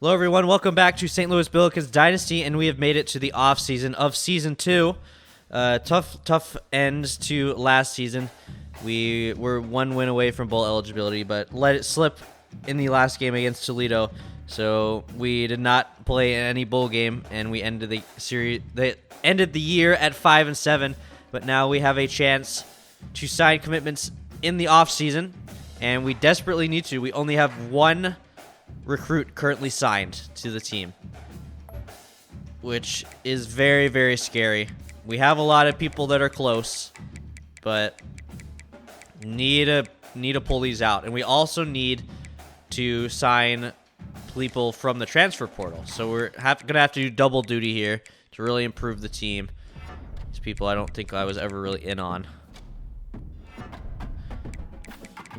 Hello, everyone. Welcome back to St. Louis Billikens Dynasty, and we have made it to the off season of Season 2. Tough end to last season. We were one win away from bowl eligibility, but let it slip in the last game against Toledo. So we did not play any bowl game, and we ended the series. They ended the year at 5-7, but now we have a chance to sign commitments in the off season, and we desperately need to. We only have one recruit currently signed to the team, which is very, very scary. We have a lot of people that are close, but need to pull these out, and we also need to sign people from the transfer portal. So we're gonna have to do double duty here to really improve the team. These people I don't think I was ever really in on.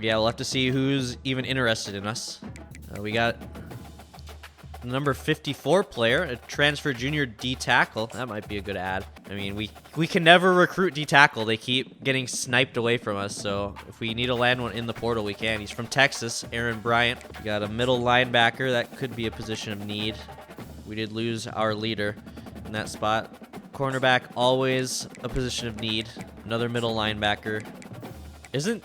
Yeah, we'll have to see who's even interested in us. We got number 54 player, a transfer junior D tackle. That might be a good ad. I mean, we can never recruit D tackle. They keep getting sniped away from us. So if we need to land one in the portal, we can. He's from Texas, Aaron Bryant. We got a middle linebacker. That could be a position of need. We did lose our leader in that spot. Cornerback, always a position of need. Another middle linebacker. Isn't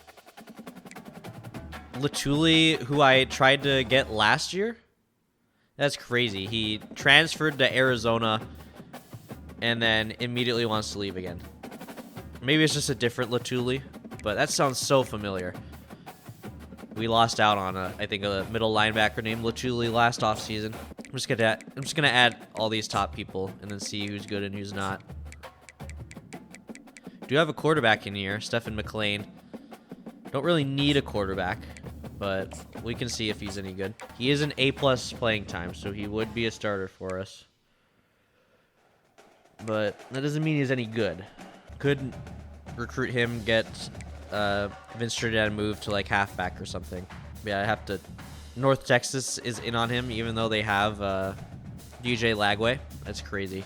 Latuli, who I tried to get last year? That's crazy. He transferred to Arizona and then immediately wants to leave again. Maybe it's just a different Latuli, but that sounds so familiar. We lost out on I think a middle linebacker named Latuli last offseason. I'm just gonna add all these top people and then see who's good and who's not. Do have a quarterback in here, Stephen McLean. Don't really need a quarterback, but we can see if he's any good. He is an A+ playing time, so he would be a starter for us. But that doesn't mean he's any good. Could recruit him, get Vince Trinidad moved to like halfback or something. Yeah, I have to. North Texas is in on him, even though they have DJ Lagway. That's crazy.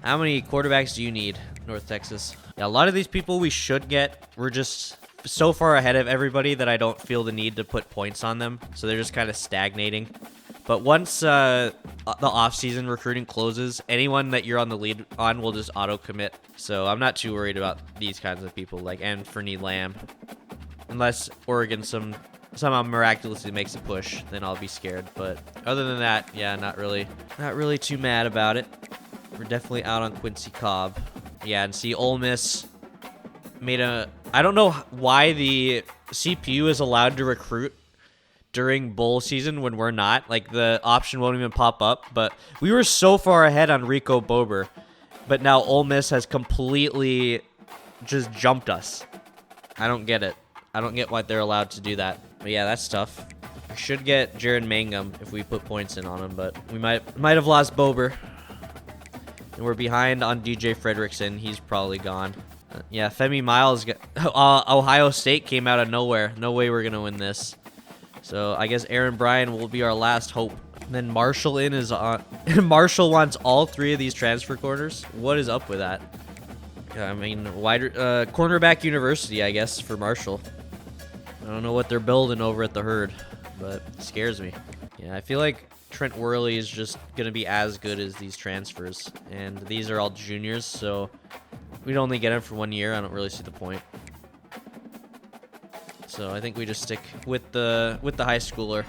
How many quarterbacks do you need, North Texas? Yeah, a lot of these people we should get. We're just so far ahead of everybody that I don't feel the need to put points on them, so they're just kind of stagnating. But once the off-season recruiting closes, anyone that you're on the lead on will just auto-commit. So I'm not too worried about these kinds of people, like Anthony Lamb. Unless Oregon somehow miraculously makes a push, then I'll be scared. But other than that, yeah, not really too mad about it. We're definitely out on Quincy Cobb. Yeah, and see, Ole Miss made a... I don't know why the CPU is allowed to recruit during bowl season when we're not. Like, the option won't even pop up. But we were so far ahead on Rico Bober. But now Ole Miss has completely just jumped us. I don't get it. I don't get why they're allowed to do that. But yeah, that's tough. We should get Jared Mangum if we put points in on him. But we might have lost Bober. And we're behind on DJ Frederickson. He's probably gone. Yeah, Femi Miles. Ohio State came out of nowhere. No way we're going to win this. So I guess Aaron Bryan will be our last hope. And then Marshall is on. Marshall wants all three of these transfer corners. What is up with that? I mean, cornerback university, I guess, for Marshall. I don't know what they're building over at the Herd, but it scares me. Yeah, I feel like Trent Worley is just going to be as good as these transfers. And these are all juniors, so we'd only get him for 1 year. I don't really see the point. So I think we just stick with the high schooler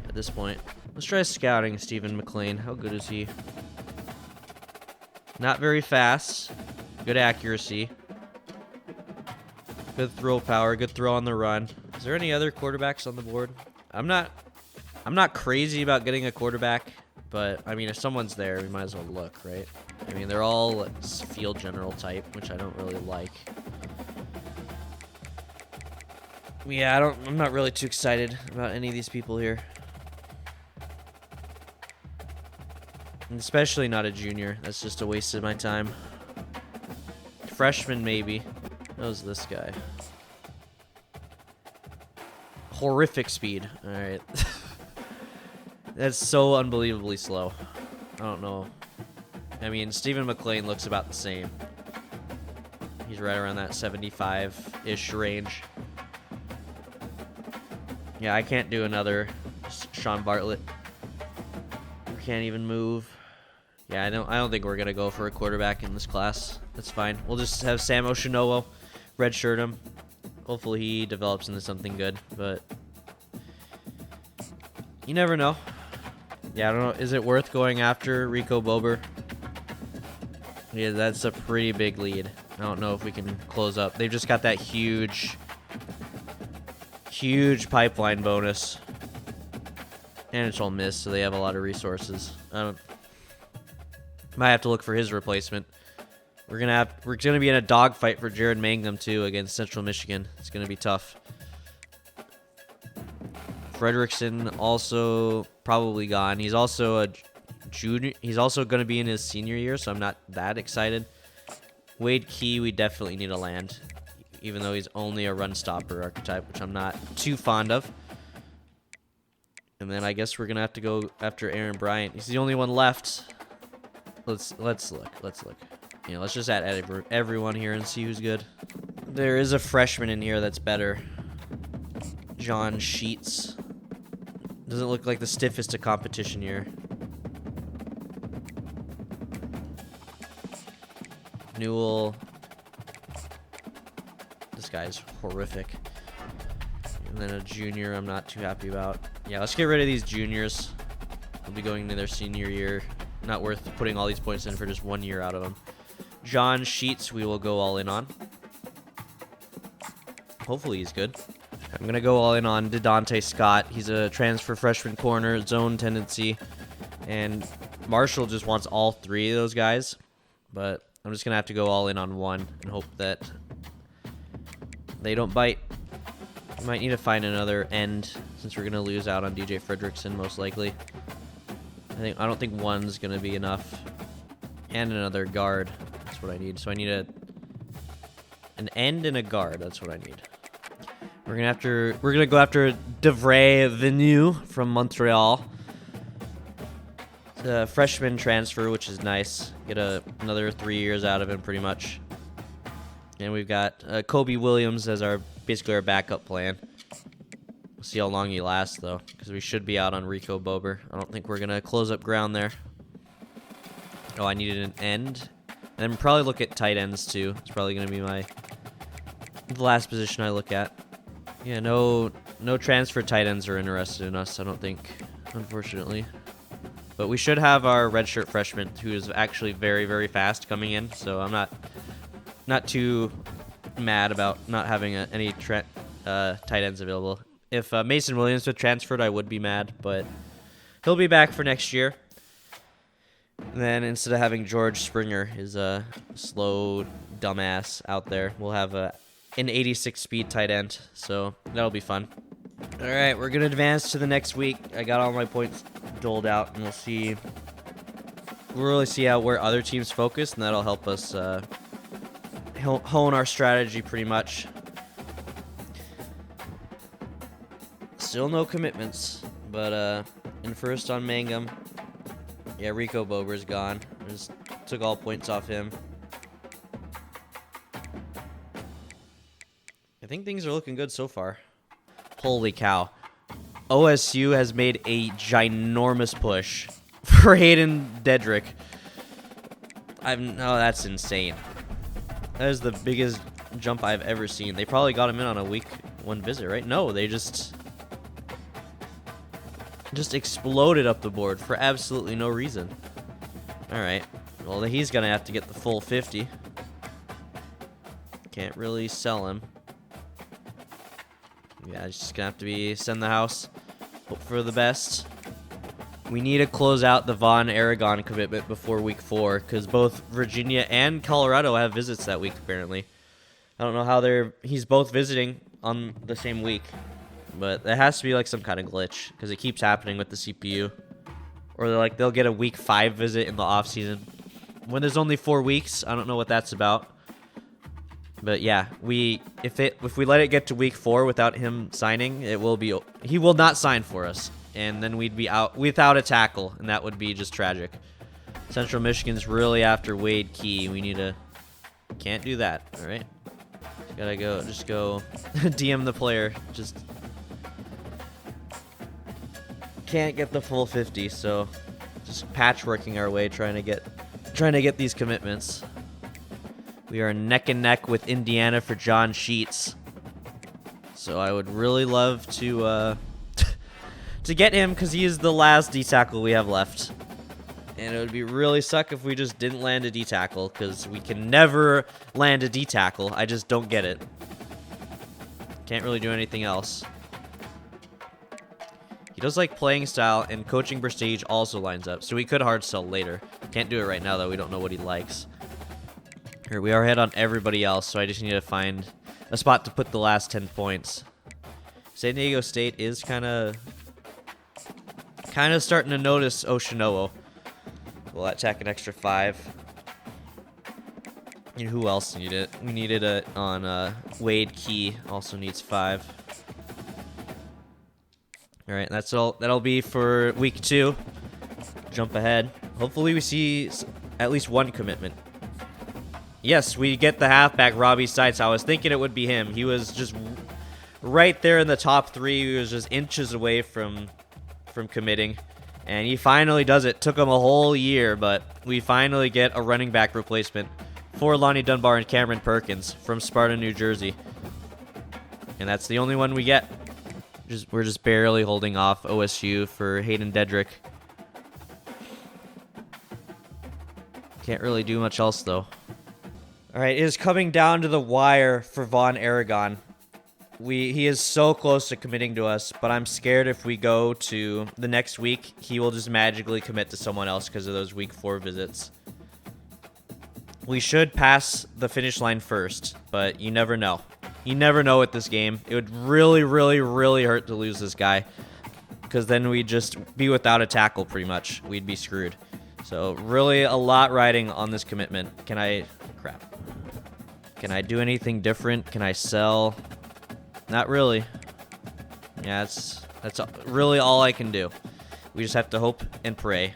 at this point. Let's try scouting Stephen McLean. How good is he? Not very fast. Good accuracy. Good throw power. Good throw on the run. Is there any other quarterbacks on the board? I'm not crazy about getting a quarterback, but I mean, if someone's there, we might as well look, right? I mean, they're all field general type, which I don't really like. Yeah, I'm not really too excited about any of these people here. And especially not a junior. That's just a waste of my time. Freshman, maybe. How's this guy? Horrific speed. All right. That's so unbelievably slow. I don't know. I mean, Stephen McLean looks about the same. He's right around that 75-ish range. Yeah, I can't do another Sean Bartlett. Can't even move. Yeah, I don't think we're gonna go for a quarterback in this class. That's fine. We'll just have Sam Oshinowo, redshirt him. Hopefully he develops into something good, but you never know. Yeah, I don't know. Is it worth going after Rico Bober? Yeah, that's a pretty big lead. I don't know if we can close up. They've just got that huge pipeline bonus. And it's all missed, so they have a lot of resources. Might have to look for his replacement. We're gonna be in a dogfight for Jared Mangum too against Central Michigan. It's gonna be tough. Frederickson also probably gone. He's also a junior. He's also gonna be in his senior year, so I'm not that excited. Wade Key, we definitely need to land, even though he's only a run stopper archetype, which I'm not too fond of. And then I guess we're gonna have to go after Aaron Bryant. He's the only one left. Let's look. Yeah, let's just add everyone here and see who's good. There is a freshman in here that's better. John Sheets. Doesn't look like the stiffest of competition here. Newell. This guy's horrific. And then a junior I'm not too happy about. Yeah, let's get rid of these juniors. They'll be going into their senior year. Not worth putting all these points in for just 1 year out of them. John Sheets we will go all in on. Hopefully he's good. I'm going to go all in on DeDonte Scott. He's a transfer freshman corner, zone tendency. And Marshall just wants all three of those guys. But I'm just going to have to go all in on one and hope that they don't bite. We might need to find another end since we're going to lose out on DJ Frederickson most likely. I don't think one's going to be enough. And another guard. That's what I need. So I need an end and a guard. That's what I need. We're gonna go after Devray Venu from Montreal. The freshman transfer, which is nice. Get another 3 years out of him, pretty much. And we've got Kobe Williams as basically our backup plan. We'll see how long he lasts, though, because we should be out on Rico Bober. I don't think we're gonna close up ground there. Oh, I needed an end, and then probably look at tight ends too. It's probably gonna be the last position I look at. Yeah, no transfer tight ends are interested in us, I don't think, unfortunately. But we should have our redshirt freshman, who is actually very, very fast coming in, so I'm not too mad about not having any tight ends available. If Mason Williams had transferred, I would be mad, but he'll be back for next year. And then instead of having George Springer, his slow dumbass out there, we'll have an 86 speed tight end, so that'll be fun. All right, we're gonna advance to the next week. I got all my points doled out, and we'll really see where other teams focus, and that'll help us hone our strategy pretty much. Still no commitments, but in first on Mangum. Yeah, Rico Bober's gone. I just took all points off him. I think things are looking good so far. Holy cow. OSU has made a ginormous push for Hayden Dedrick. No, that's insane. That is the biggest jump I've ever seen. They probably got him in on a week 1 visit, right? No, they just exploded up the board for absolutely no reason. All right. Well, he's going to have to get the full 50. Can't really sell him. Yeah, it's just going to have to send the house. Hope for the best. We need to close out the Von Aragon commitment before week 4 because both Virginia and Colorado have visits that week, apparently. I don't know how he's both visiting on the same week. But there has to be some kind of glitch because it keeps happening with the CPU. Or they'll get a week 5 visit in the offseason. When there's only 4 weeks, I don't know what that's about. But yeah, if we let it get to week 4 without him signing, he will not sign for us. And then we'd be out without a tackle, and that would be just tragic. Central Michigan's really after Wade Key. Can't do that, all right? Just go DM the player. Can't get the full 50, so Just patchworking our way, trying to get these commitments. We are neck and neck with Indiana for John Sheets. So I would really love to to get him, because he is the last D-tackle we have left. And it would be really suck if we just didn't land a D-tackle, because we can never land a D-tackle. I just don't get it. Can't really do anything else. He does like playing style, and coaching prestige also lines up. So we could hard sell later. Can't do it right now, though. We don't know what he likes. Here, we are ahead on everybody else, so I just need to find a spot to put the last 10 points. San Diego State is kind of starting to notice Oshinowo. We'll attack an extra 5. And who else needed it? We needed it on Wade Key. Also needs 5. All right, that's all. That'll be for week 2. Jump ahead. Hopefully we see at least one commitment. Yes, we get the halfback, Robbie Seitz. I was thinking it would be him. He was just right there in the top 3. He was just inches away from committing. And he finally does it. Took him a whole year, but we finally get a running back replacement for Lonnie Dunbar and Cameron Perkins from Sparta, New Jersey. And that's the only one we get. We're just barely holding off OSU for Hayden Dedrick. Can't really do much else, though. All right, it is coming down to the wire for Von Aragon. He is so close to committing to us, but I'm scared if we go to the next week, he will just magically commit to someone else because of those week 4 visits. We should pass the finish line first, but you never know. You never know with this game. It would really, really, really hurt to lose this guy, because then we'd just be without a tackle pretty much. We'd be screwed. So really a lot riding on this commitment. Crap. Can I do anything different? Can I sell? Not really. Yeah, that's really all I can do. We just have to hope and pray.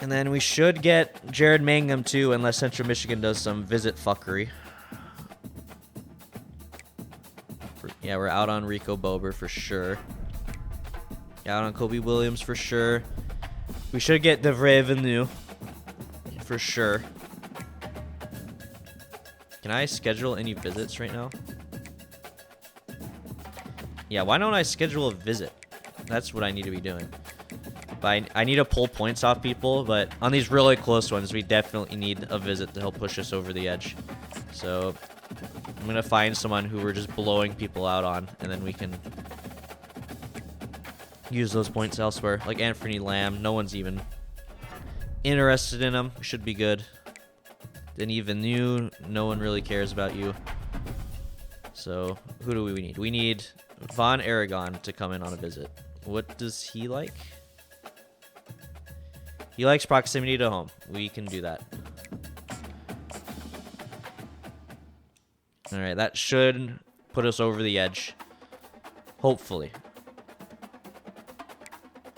And then we should get Jared Mangum too, unless Central Michigan does some visit fuckery. Yeah, we're out on Rico Bober for sure. Out on Kobe Williams for sure. We should get DeVrevenu for sure. Can I schedule any visits right now? Yeah, why don't I schedule a visit? That's what I need to be doing. But I need to pull points off people, but on these really close ones, we definitely need a visit to help push us over the edge. So I'm going to find someone who we're just blowing people out on, and then we can use those points elsewhere. Like Anthony Lamb, no one's even interested in him. Should be good. Then even you, no one really cares about you. So who do we need? We need Von Aragon to come in on a visit. What does he like? He likes proximity to home. We can do that. All right, that should put us over the edge. Hopefully.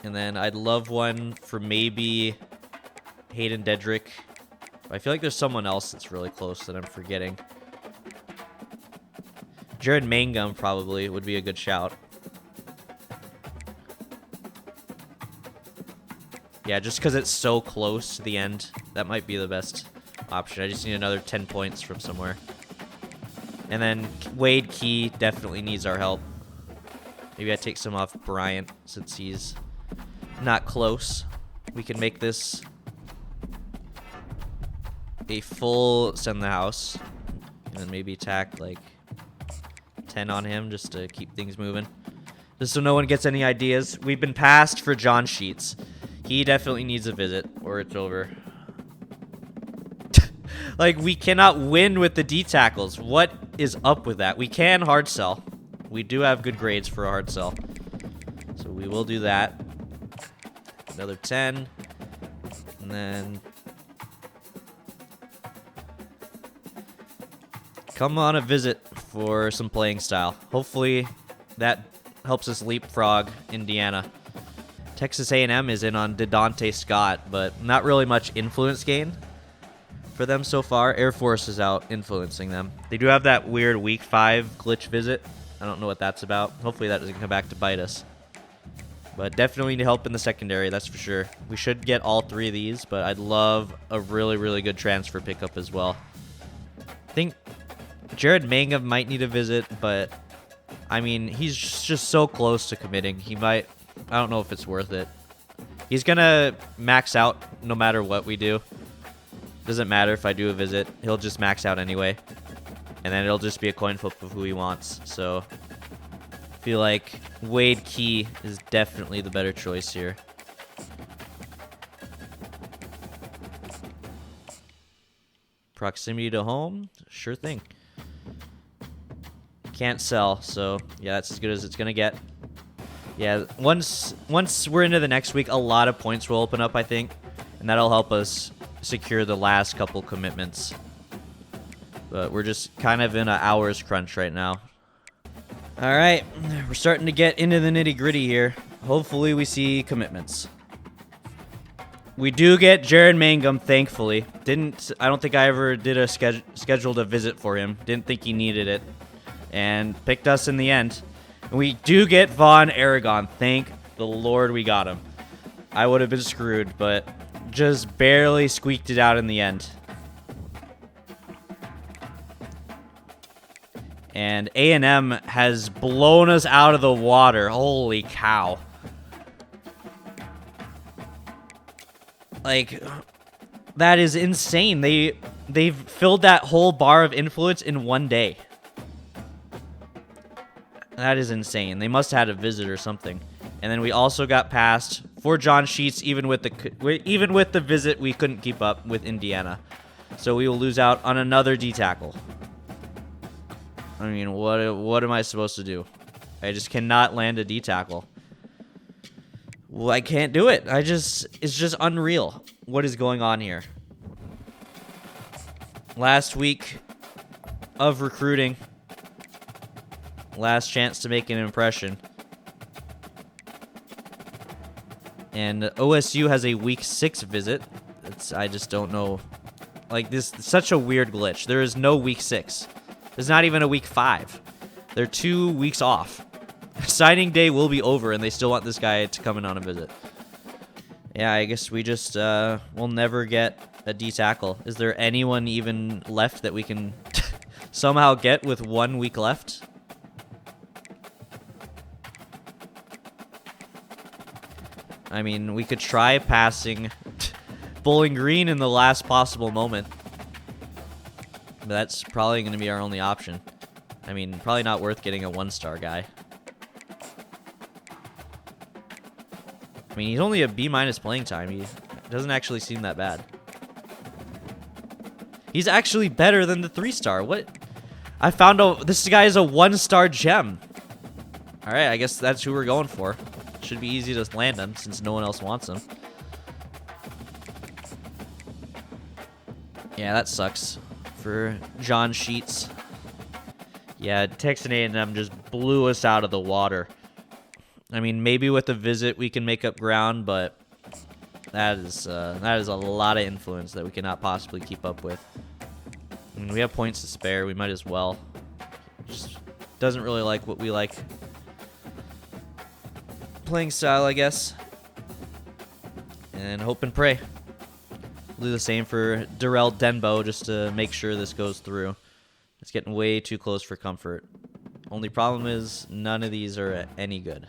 And then I'd love one for maybe Hayden Dedrick. I feel like there's someone else that's really close that I'm forgetting. Jared Mangum probably would be a good shout. Yeah, just because it's so close to the end, that might be the best option. I just need another 10 points from somewhere. And then Wade Key definitely needs our help. Maybe I take some off Bryant since he's not close. We can make this a full send the house. And then maybe tack like 10 on him just to keep things moving. Just so no one gets any ideas. We've been passed for John Sheets. He definitely needs a visit or it's over. Like, we cannot win with the D tackles. What is up with that? We can hard sell. We do have good grades for a hard sell. So we will do that. Another 10. And then come on a visit for some playing style. Hopefully that helps us leapfrog Indiana. Texas A&M is in on DeDonte Scott, but not really much influence gain for them so far. Air Force is out influencing them. They do have that weird week 5 glitch visit. I don't know what that's about. Hopefully that doesn't come back to bite us. But definitely need help in the secondary, that's for sure. We should get all 3 of these, but I'd love a really, really good transfer pickup as well. I think Jared Mangum might need a visit, but I mean, he's just so close to committing. He might... I don't know if it's worth it. He's gonna max out no matter what we do. Doesn't matter if I do a visit. He'll just max out anyway. And then it'll just be a coin flip of who he wants. So, I feel like Wade Key is definitely the better choice here. Proximity to home? Sure thing. Can't sell, so yeah, that's as good as it's gonna get. Yeah, once we're into the next week, a lot of points will open up, I think, and that'll help us secure the last couple commitments. But we're just kind of in an hours crunch right now. All right, we're starting to get into the nitty-gritty here. Hopefully we see commitments. We do get Jared Mangum, thankfully. I don't think I ever did a scheduled a visit for him. Didn't think he needed it. And picked us in the end. And we do get Von Aragon. Thank the Lord we got him. I would have been screwed, but just barely squeaked it out in the end. And A&M has blown us out of the water. Holy cow. Like, that is insane. They've filled that whole bar of influence in one day. That is insane. They must have had a visit or something. And then we also got passed for John Sheets. Even with the visit, we couldn't keep up with Indiana. So we will lose out on another D tackle. I mean, what am I supposed to do? I just cannot land a D tackle. Well, I can't do it. It's just unreal what is going on here. Last week of recruiting. Last chance to make an impression. And OSU has a week 6 visit. I just don't know. Like, this is such a weird glitch. There is no week 6. There's not even a week 5. They're 2 weeks off. Signing day will be over, and they still want this guy to come in on a visit. Yeah, I guess we just will never get a D tackle. Is there anyone even left that we can somehow get with 1 week left? I mean, we could try passing Bowling Green in the last possible moment. But that's probably going to be our only option. I mean, probably not worth getting a 1-star guy. I mean, he's only a B- playing time. He doesn't actually seem that bad. He's actually better than the 3-star. What? I found out this guy is a 1-star gem. All right, I guess that's who we're going for. Should be easy to land him since no one else wants him. Yeah, that sucks for John Sheets. Yeah, Texas A&M just blew us out of the water. I mean, maybe with a visit we can make up ground, but that is a lot of influence that we cannot possibly keep up with. I mean, we have points to spare. We might as well. Just doesn't really like what we like. Playing style, I guess. And hope and pray. We'll do the same for Darrell Denbo just to make sure this goes through. It's getting way too close for comfort. Only problem is none of these are any good.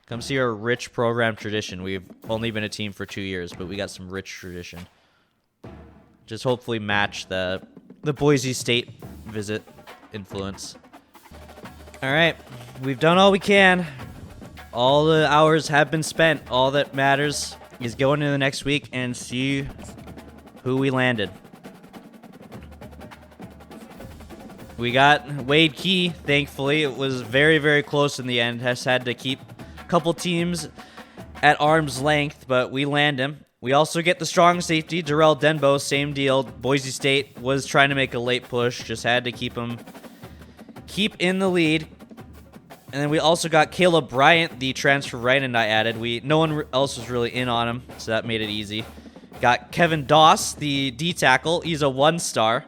Come see our rich program tradition. We've only been a team for 2 years, but we got some rich tradition. Just hopefully match the Boise State visit influence. All right, we've done all we can. All the hours have been spent. All that matters is going into the next week and see who we landed. We got Wade Key, thankfully. It was very, very close in the end. Has had to keep a couple teams at arm's length, but we land him. We also get the strong safety, Darrell Denbo, same deal. Boise State was trying to make a late push, just had to keep in the lead. And then we also got Caleb Bryant, the transfer Rainout I added. No one else was really in on him, so that made it easy. Got Kevin Doss, the D tackle. He's a 1-star,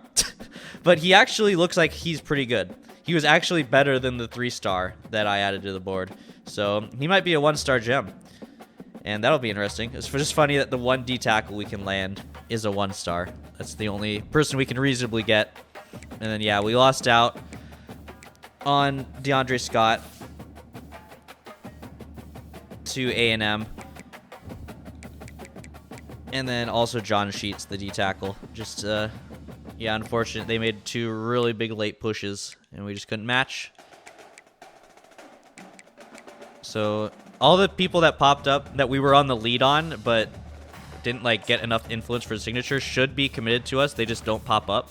but he actually looks like he's pretty good. He was actually better than the 3-star that I added to the board. So he might be a 1-star gem. And that'll be interesting. It's just funny that the 1 D tackle we can land is a 1-star. That's the only person we can reasonably get. And then, yeah, we lost out on DeAndre Scott to A&M. And then also John Sheets, the D tackle. Just, yeah, unfortunate. They made 2 really big late pushes, and we just couldn't match. So all the people that popped up that we were on the lead on, but didn't like get enough influence for the signature, should be committed to us. They just don't pop up.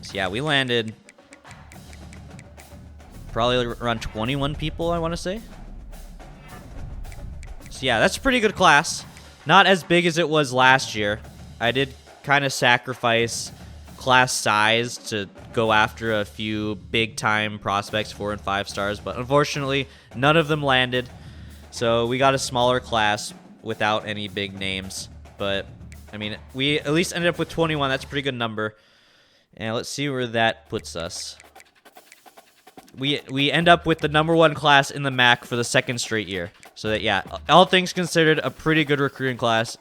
So yeah, we landed probably around 21 people, I want to say. So yeah, that's a pretty good class. Not as big as it was last year. I did kind of sacrifice class size to go after a few big-time prospects, 4 and 5 stars, but unfortunately, none of them landed. So we got a smaller class without any big names. But, I mean, we at least ended up with 21. That's a pretty good number. And let's see where that puts us. We end up with the #1 class in the MAC for the 2nd straight year. So that, yeah, all things considered, a pretty good recruiting class,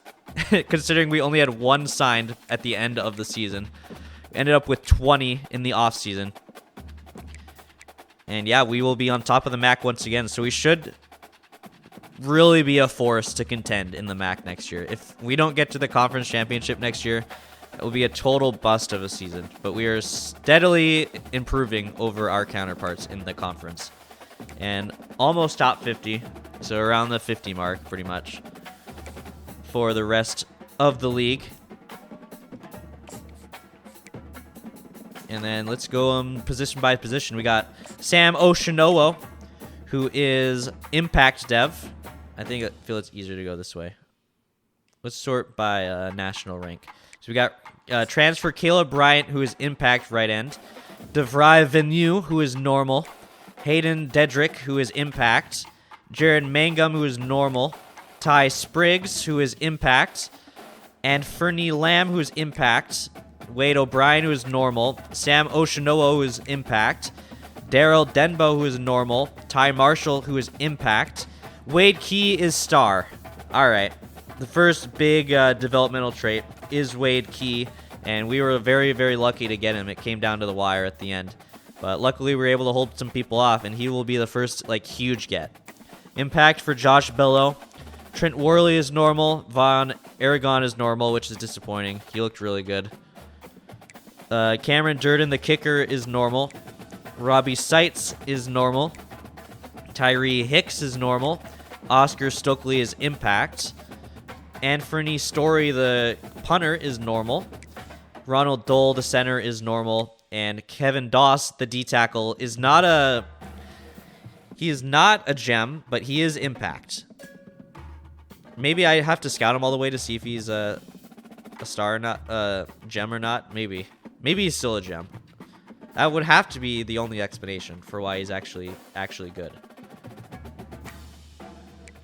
considering we only had 1 signed at the end of the season. Ended up with 20 in the offseason. And yeah, we will be on top of the MAC once again. So we should really be a force to contend in the MAC next year. If we don't get to the conference championship next year, it will be a total bust of a season. But we are steadily improving over our counterparts in the conference. And almost top 50. So around the 50 mark, pretty much, for the rest of the league. And then let's go position by position. We got Sam Oshinowo, who is Impact Dev. I feel it's easier to go this way. Let's sort by national rank. So we got transfer Caleb Bryant, who is Impact right end. DeVry Venue, who is normal. Hayden Dedrick, who is Impact. Jared Mangum, who is normal. Ty Spriggs, who is Impact. And Fernie Lamb, who is Impact. Wade O'Brien, who is normal. Sam Oshinowo, who is Impact. Daryl Denbo, who is normal. Ty Marshall, who is Impact. Wade Key is Star. All right. The first big developmental trait is Wade Key, and we were very, very lucky to get him. It came down to the wire at the end. But luckily, we were able to hold some people off, and he will be the first, like, huge get. Impact for Josh Bello. Trent Worley is normal. Von Aragon is normal, which is disappointing. He looked really good. Cameron Durden, the kicker, is normal. Robbie Seitz is normal. Tyree Hicks is normal. Oscar Stokely is Impact. Anthony Story, the punter, is normal. Ronald Dole, the center, is normal. And Kevin Doss, the D-tackle, is not a... He is not a gem, but he is Impact. Maybe I have to scout him all the way to see if he's a star or not, a gem or not. Maybe he's still a gem. That would have to be the only explanation for why he's actually good.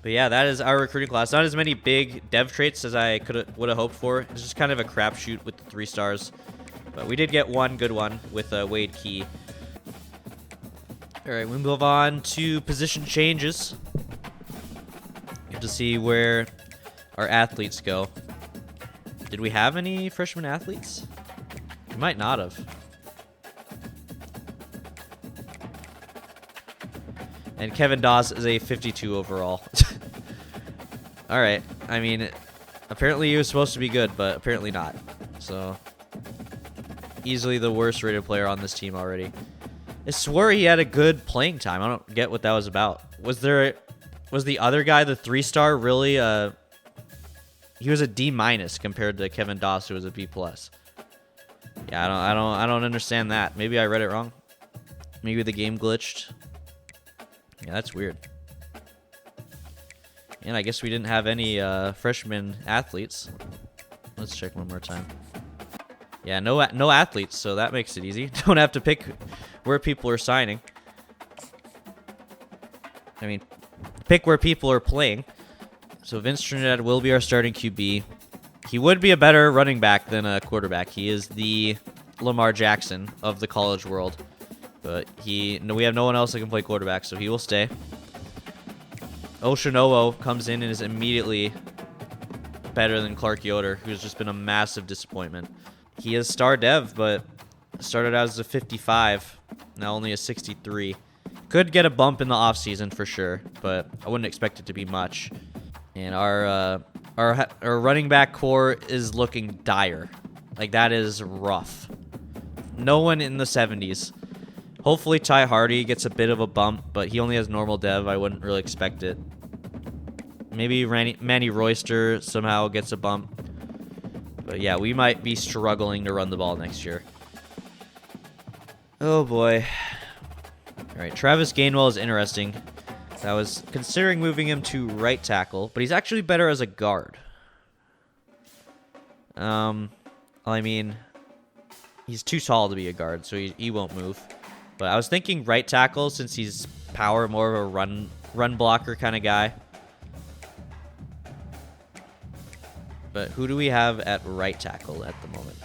But yeah, that is our recruiting class. Not as many big dev traits as I would have hoped for. It's just kind of a crapshoot with the 3 stars. But we did get one good one with Wade Key. All right, we move on to position changes. Get to see where our athletes go. Did we have any freshman athletes? We might not have. And Kevin Doss is a 52 overall. All right. I mean, apparently he was supposed to be good, but apparently not. So, easily the worst rated player on this team already. I swore he had a good playing time. I don't get what that was about. Was the other guy, the 3-star, really he was a D- compared to Kevin Doss, who was a B+. Yeah, I don't understand that. Maybe I read it wrong. Maybe the game glitched. Yeah, that's weird. And I guess we didn't have any freshman athletes. Let's check one more time. Yeah, no athletes, so that makes it easy. Don't have to pick where people are signing. I mean, pick where people are playing. So Vince Trinidad will be our starting QB. He would be a better running back than a quarterback. He is the Lamar Jackson of the college world. But we have no one else that can play quarterback, so he will stay. Oshinowo comes in and is immediately better than Clark Yoder, who's just been a massive disappointment. He is star dev, but started out as a 55, now only a 63. Could get a bump in the offseason for sure, but I wouldn't expect it to be much. And our running back core is looking dire. Like, that is rough. No one in the 70s. Hopefully Ty Hardy gets a bit of a bump, but he only has normal dev. I wouldn't really expect it. Maybe Manny Royster somehow gets a bump. But yeah, we might be struggling to run the ball next year. Oh boy. Alright, Travis Gainwell is interesting. I was considering moving him to right tackle, but he's actually better as a guard. I mean, he's too tall to be a guard, so he won't move. But I was thinking right tackle since he's power, more of a run blocker kind of guy. But who do we have at right tackle at the moment?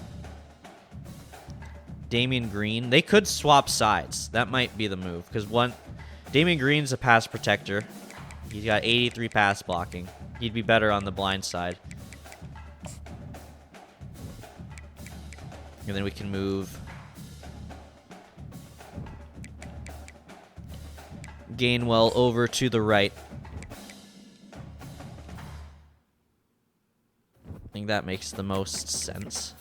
Damian Green. They could swap sides. That might be the move. Because Damian Green's a pass protector. He's got 83 pass blocking. He'd be better on the blind side. And then we can move Gainwell over to the right. I think that makes the most sense.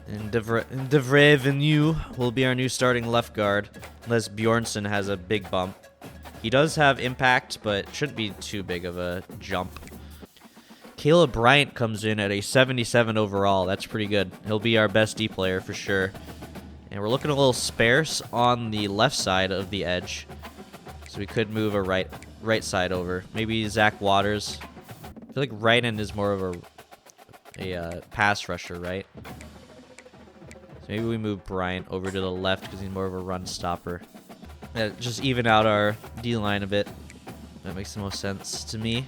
And Devrevenue will be our new starting left guard, unless Bjornsson has a big bump. He does have impact, but shouldn't be too big of a jump. Caleb Bryant comes in at a 77 overall. That's pretty good. He'll be our best D player for sure. And we're looking a little sparse on the left side of the edge. So we could move a right side over. Maybe Zach Waters. I feel like right end is more of a pass rusher, right? So maybe we move Bryant over to the left because he's more of a run stopper. Just even out our D-line a bit. That makes the most sense to me.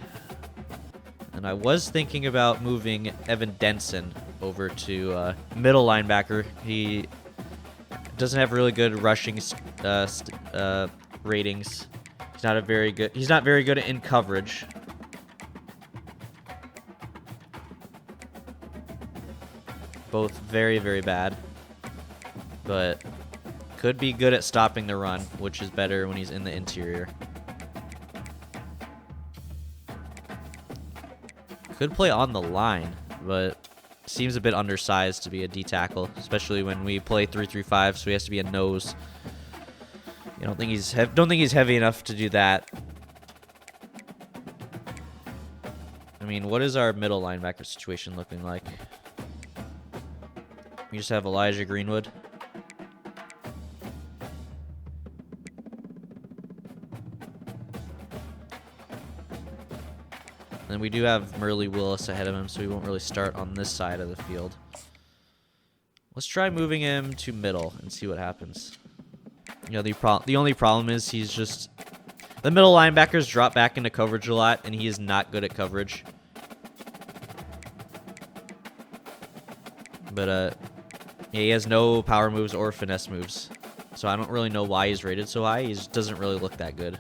And I was thinking about moving Evan Denson over to middle linebacker. He doesn't have really good rushing ratings. He's not very good in coverage. Both very, very bad. But could be good at stopping the run, which is better when he's in the interior. Could play on the line, but seems a bit undersized to be a D tackle, especially when we play 3-3-5, so he has to be a nose. I don't think he's heavy enough to do that. I mean, what is our middle linebacker situation looking like? We just have Elijah Greenwood. And we do have Merle Willis ahead of him, so he won't really start on this side of the field. Let's try moving him to middle and see what happens. You know, the only problem is he's just... The middle linebackers drop back into coverage a lot, and he is not good at coverage. But, yeah, he has no power moves or finesse moves. So I don't really know why he's rated so high. He just doesn't really look that good.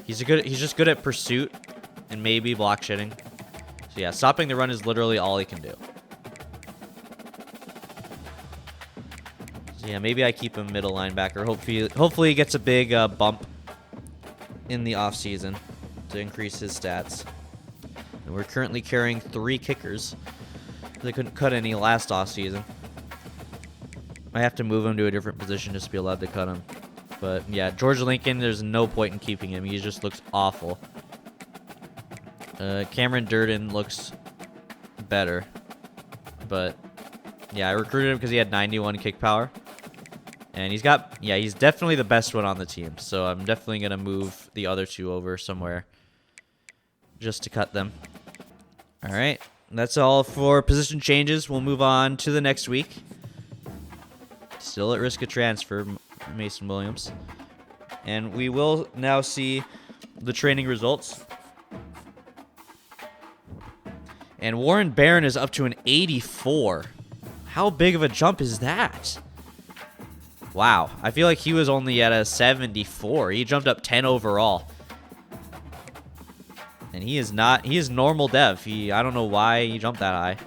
He's just good at pursuit and maybe block shedding. So yeah, stopping the run is literally all he can do. So yeah, maybe I keep him middle linebacker. Hopefully he gets a big bump in the offseason to increase his stats. And we're currently carrying 3 kickers. They couldn't cut any last offseason. I have to move him to a different position just to be allowed to cut him. But yeah, George Lincoln, there's no point in keeping him. He just looks awful. Cameron Durden looks better. But yeah, I recruited him because he had 91 kick power. And he's definitely the best one on the team. So I'm definitely going to move the other 2 over somewhere just to cut them. All right. That's all for position changes. We'll move on to the next week. Still at risk of transfer, Mason Williams. And we will now see the training results. And Warren Barron is up to an 84. How big of a jump is that? Wow. I feel like he was only at a 74. He jumped up 10 overall. And he is normal dev. I don't know why he jumped that high.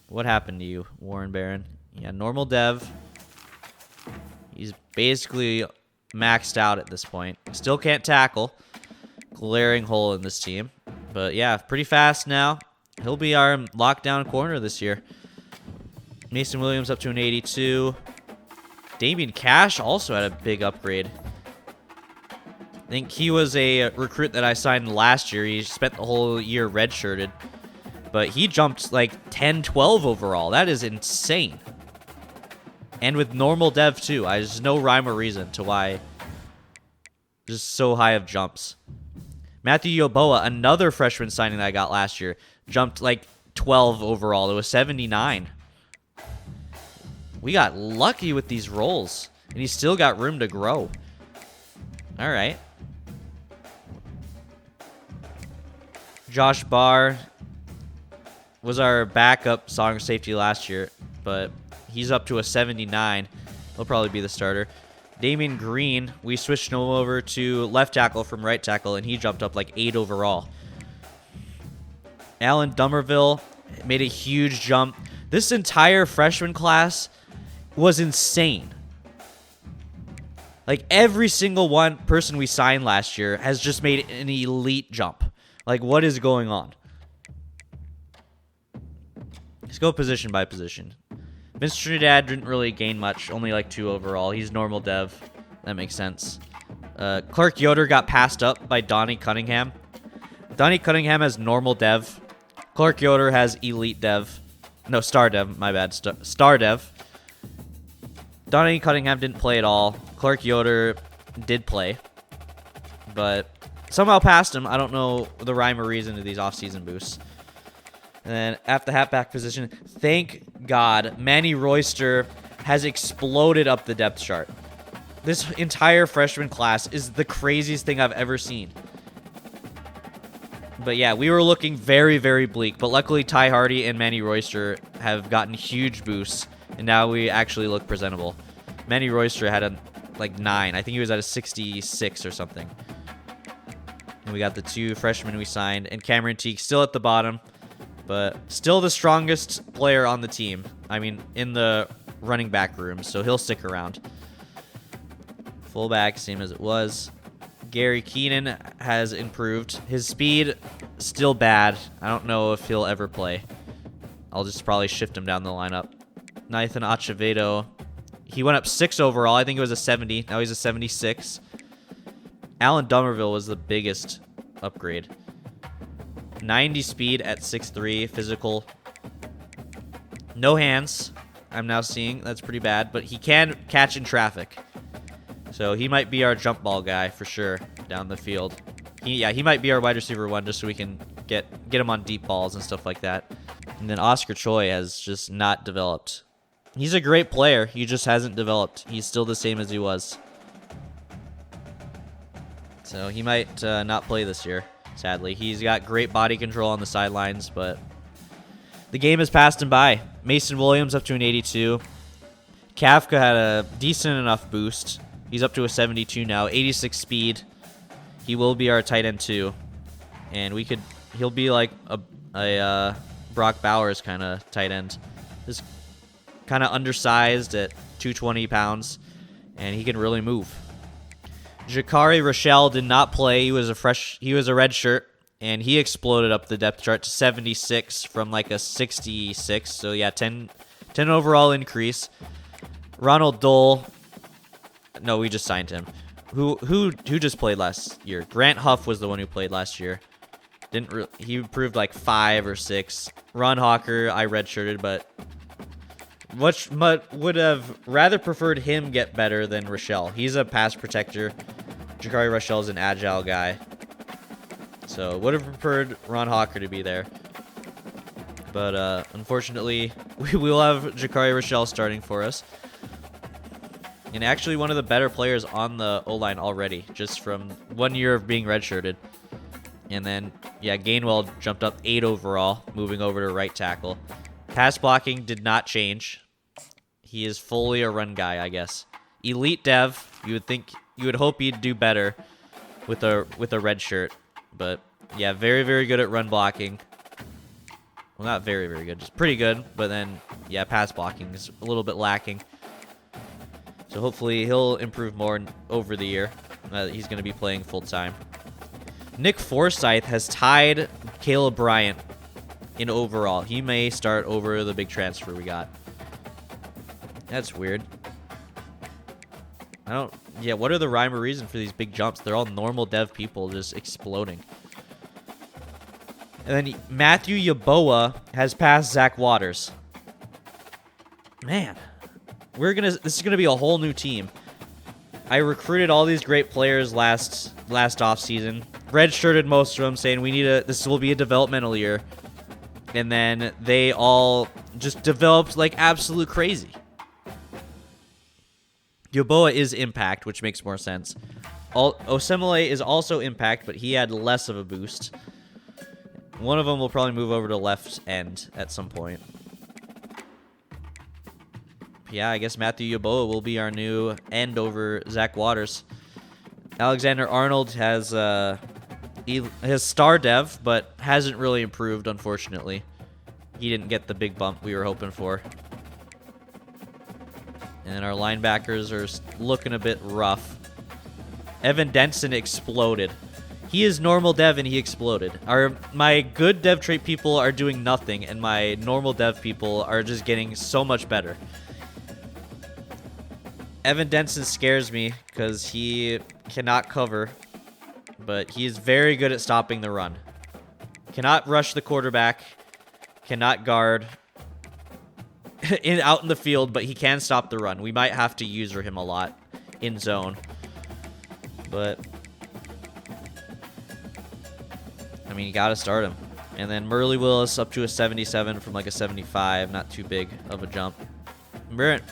What happened to you, Warren Barron? Yeah, normal dev. He's basically maxed out at this point. Still can't tackle. Glaring hole in this team. But yeah, pretty fast now. He'll be our lockdown corner this year. Mason Williams up to an 82. Damian Cash also had a big upgrade. I think he was a recruit that I signed last year. He spent the whole year redshirted. But he jumped like 10, 12 overall. That is insane. And with normal dev too. There's no rhyme or reason to why just so high of jumps. Matthew Yoboa, another freshman signing that I got last year, jumped like 12 overall. It was 79. We got lucky with these rolls. And he's still got room to grow. All right. Josh Barr was our backup song safety last year, but he's up to a 79. He'll probably be the starter. Damian Green, we switched him over to left tackle from right tackle, and he jumped up like 8 overall. Alan Dummerville made a huge jump. This entire freshman class was insane. Like, every single person we signed last year has just made an elite jump. Like, what is going on? Let's go position by position. Vince Trinidad didn't really gain much, only like 2 overall. He's normal dev. That makes sense. Clark Yoder got passed up by Donnie Cunningham. Donnie Cunningham has normal dev. Clark Yoder has elite dev. No, star dev, my bad. Star dev. Donnie Cunningham didn't play at all. Clark Yoder did play, but somehow passed him. I don't know the rhyme or reason to these offseason boosts. And then at the halfback position, thank God, Manny Royster has exploded up the depth chart. This entire freshman class is the craziest thing I've ever seen. But yeah, we were looking very, very bleak. But luckily, Ty Hardy and Manny Royster have gotten huge boosts. And now we actually look presentable. Manny Royster had a like 9. I think he was at a 66 or something. And we got the 2 freshmen we signed. And Cameron Teague still at the bottom. But still the strongest player on the team. I mean, in the running back room. So he'll stick around. Fullback, same as it was. Gary Keenan has improved. His speed, still bad. I don't know if he'll ever play. I'll just probably shift him down the lineup. Nathan Acevedo, he went up 6 overall. I think it was a 70. Now he's a 76. Alan Dummerville was the biggest upgrade. 90 speed at 6'3", physical. No hands, I'm now seeing. That's pretty bad, but he can catch in traffic. So he might be our jump ball guy for sure down the field. He might be our wide receiver 1 just so we can get him on deep balls and stuff like that. And then Oscar Choi has just not developed. He's a great player. He just hasn't developed. He's still the same as he was. So he might not play this year, sadly. He's got great body control on the sidelines, but the game has passed him by. Mason Williams up to an 82. Kafka had a decent enough boost. He's up to a 72 now, 86 speed. He will be our tight end 2. And he'll be like a Brock Bowers kind of tight end. Just kind of undersized at 220 pounds, and he can really move. Jakari Rochelle did not play. He was a red shirt, and he exploded up the depth chart to 76 from like a 66. So yeah, 10 overall increase. Ronald Dole, no, we just signed him. Who just played last year? Grant Huff was the one who played last year. He improved like 5 or 6. Ron Hawker, I redshirted, but would have rather preferred him get better than Rochelle. He's a pass protector. Jakari Rochelle's an agile guy. So would have preferred Ron Hawker to be there. But unfortunately, we will have Jakari Rochelle starting for us. And actually one of the better players on the O-line already, just from 1 year of being redshirted. And then, yeah, Gainwell jumped up 8 overall, moving over to right tackle. Pass blocking did not change. He is fully a run guy, I guess. elite dev. You would hope he'd do better with a red shirt. But yeah, very, very good at run blocking. Well, not very, very good, just pretty good. But then, yeah, pass blocking is a little bit lacking. So hopefully he'll improve more over the year. He's going to be playing full-time. Nick Forsythe has tied Caleb Bryant in overall. He may start over the big transfer we got. That's weird. Yeah, what are the rhyme or reason for these big jumps? They're all normal dev people just exploding. And then Matthew Yeboah has passed Zach Waters. Man, this is gonna be a whole new team. I recruited all these great players last offseason. Redshirted most of them, saying this will be a developmental year. And then they all just developed like absolute crazy. Yeboah is impact, which makes more sense. Osemele is also impact, but he had less of a boost. One of them will probably move over to left end at some point. Yeah, I guess Matthew Yeboah will be our new end over Zach Waters. Alexander Arnold has his star dev, but hasn't really improved, unfortunately. He didn't get the big bump we were hoping for. And our linebackers are looking a bit rough. Evan Denson exploded. He is normal dev and he exploded. My good dev trait people are doing nothing, and my normal dev people are just getting so much better. Evan Denson scares me because he cannot cover, but he is very good at stopping the run. Cannot rush the quarterback, cannot guard out in the field, but he can stop the run. We might have to use him a lot in zone, but I mean, you gotta start him. And then Murley Willis up to a 77 from like a 75, not too big of a jump.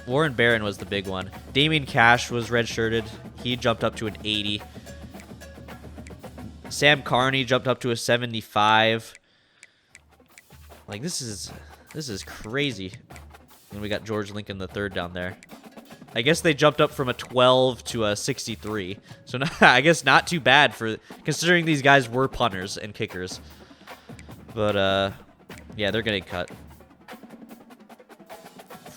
Warren Barron was the big one. Damian Cash was redshirted. He jumped up to an 80. Sam Carney jumped up to a 75. Like, this is crazy. And we got George Lincoln III down there. I guess they jumped up from a 12 to a 63. So I guess not too bad for considering these guys were punters and kickers. But yeah, they're gonna cut.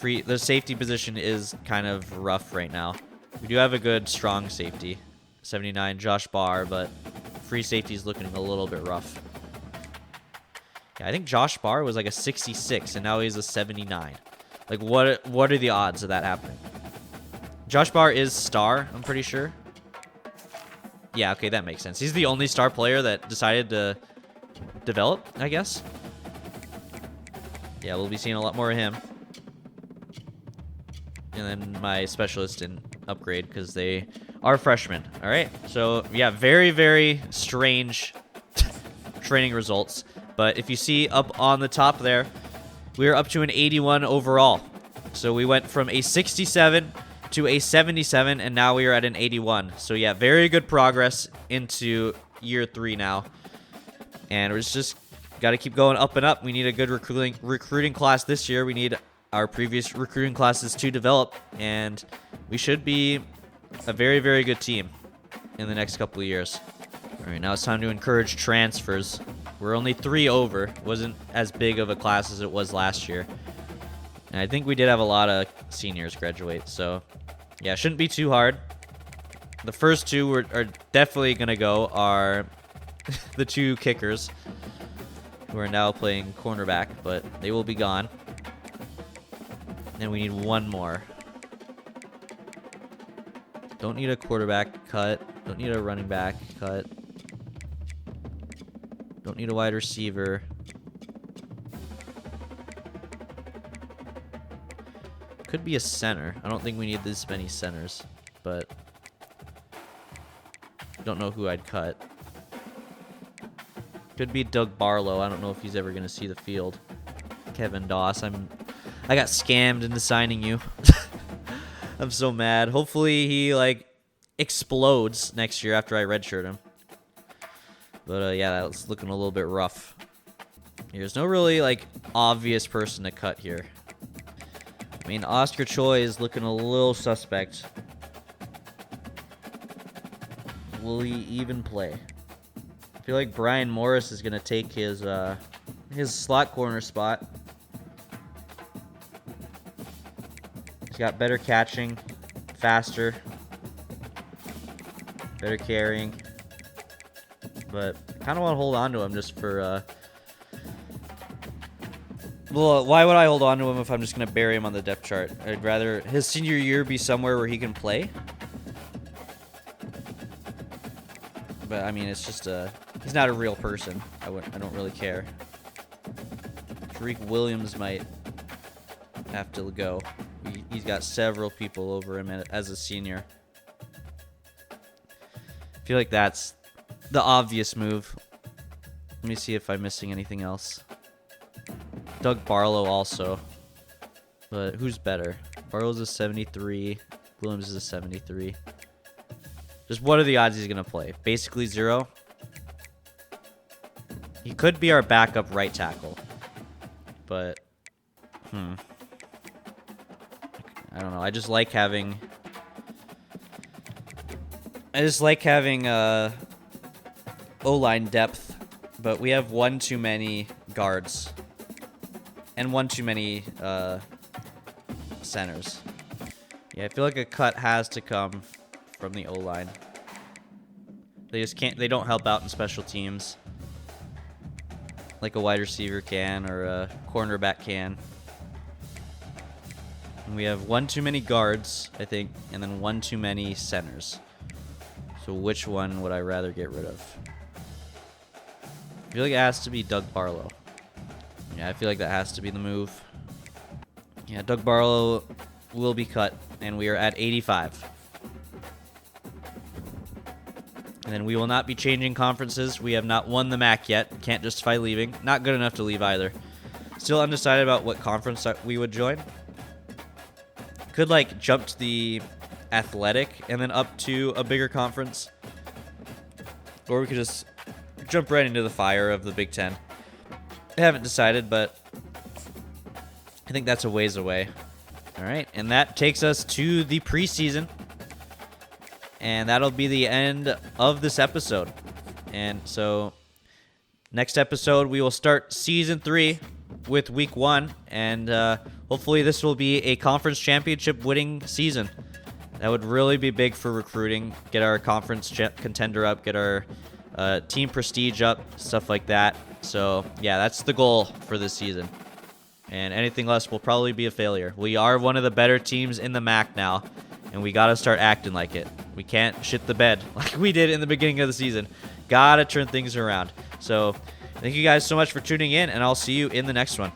The safety position is kind of rough right now. We do have a good strong safety, 79 Josh Barr, but free safety is looking a little bit rough. Yeah, I think Josh Barr was like a 66 and now he's a 79. Like, what are the odds of that happening? Josh Barr is star, I'm pretty sure. Yeah, okay, that makes sense. He's the only star player that decided to develop, I guess. Yeah, we'll be seeing a lot more of him. And then my specialist didn't upgrade because they are freshmen. All right. So, yeah, very, very strange training results. But if you see up on the top there, we are up to an 81 overall. So we went from a 67 to a 77, and now we are at an 81. So, yeah, very good progress into year 3 now. And we're just got to keep going up and up. We need a good recruiting class this year. We need our previous recruiting classes to develop, and we should be a very, very good team in the next couple of years. All right, now it's time to encourage transfers. We're only 3 over. Wasn't as big of a class as it was last year. And I think we did have a lot of seniors graduate, so yeah, shouldn't be too hard. The first 2 are definitely going to go are the 2 kickers who are now playing cornerback, but they will be gone. And we need 1 more. Don't need a quarterback cut. Don't need a running back cut. Don't need a wide receiver. Could be a center. I don't think we need this many centers, but don't know who I'd cut. Could be Doug Barlow. I don't know if he's ever going to see the field. Kevin Doss. I got scammed into signing you. I'm so mad. Hopefully he, like, explodes next year after I redshirt him. But, yeah, that's looking a little bit rough. There's no really, like, obvious person to cut here. I mean, Oscar Choi is looking a little suspect. will he even play? I feel like Brian Morris is gonna take his slot corner spot. He's got better catching, faster, better carrying, but I kind of want to hold on to him just for. Well, why would I hold on to him if I'm just gonna bury him on the depth chart? I'd rather his senior year be somewhere where he can play. But I mean, it's just he's not a real person. I don't really care. Tariq Williams might have to go. He's got several people over him as a senior. I feel like that's the obvious move. Let me see if I'm missing anything else. Doug Barlow also. But who's better? Barlow's a 73. Williams is a 73. Just what are the odds he's going to play? Basically 0. He could be our backup right tackle. But, I don't know. I just like having O-line depth, but we have one too many guards and one too many centers. Yeah, I feel like a cut has to come from the O-line. They just can't. They don't help out in special teams like a wide receiver can or a cornerback can. And we have one too many guards, I think, and then one too many centers. So which one would I rather get rid of? I feel like it has to be Doug Barlow. Yeah, I feel like that has to be the move. Yeah, Doug Barlow will be cut, and we are at 85. And then we will not be changing conferences. We have not won the MAC yet. Can't justify leaving. Not good enough to leave either. Still undecided about what conference we would join. Could, like, jump to the Athletic and then up to a bigger conference. Or we could just jump right into the fire of the Big Ten. I haven't decided, but I think that's a ways away. All right, and that takes us to the preseason. And that'll be the end of this episode. And so next episode, we will start Season 3 with Week 1. And hopefully this will be a conference championship winning season. That would really be big for recruiting. Get our conference contender up. Get our team prestige up. Stuff like that. So, yeah, that's the goal for this season. And anything less will probably be a failure. We are one of the better teams in the MAC now. And we got to start acting like it. We can't shit the bed like we did in the beginning of the season. Got to turn things around. So, thank you guys so much for tuning in, and I'll see you in the next one.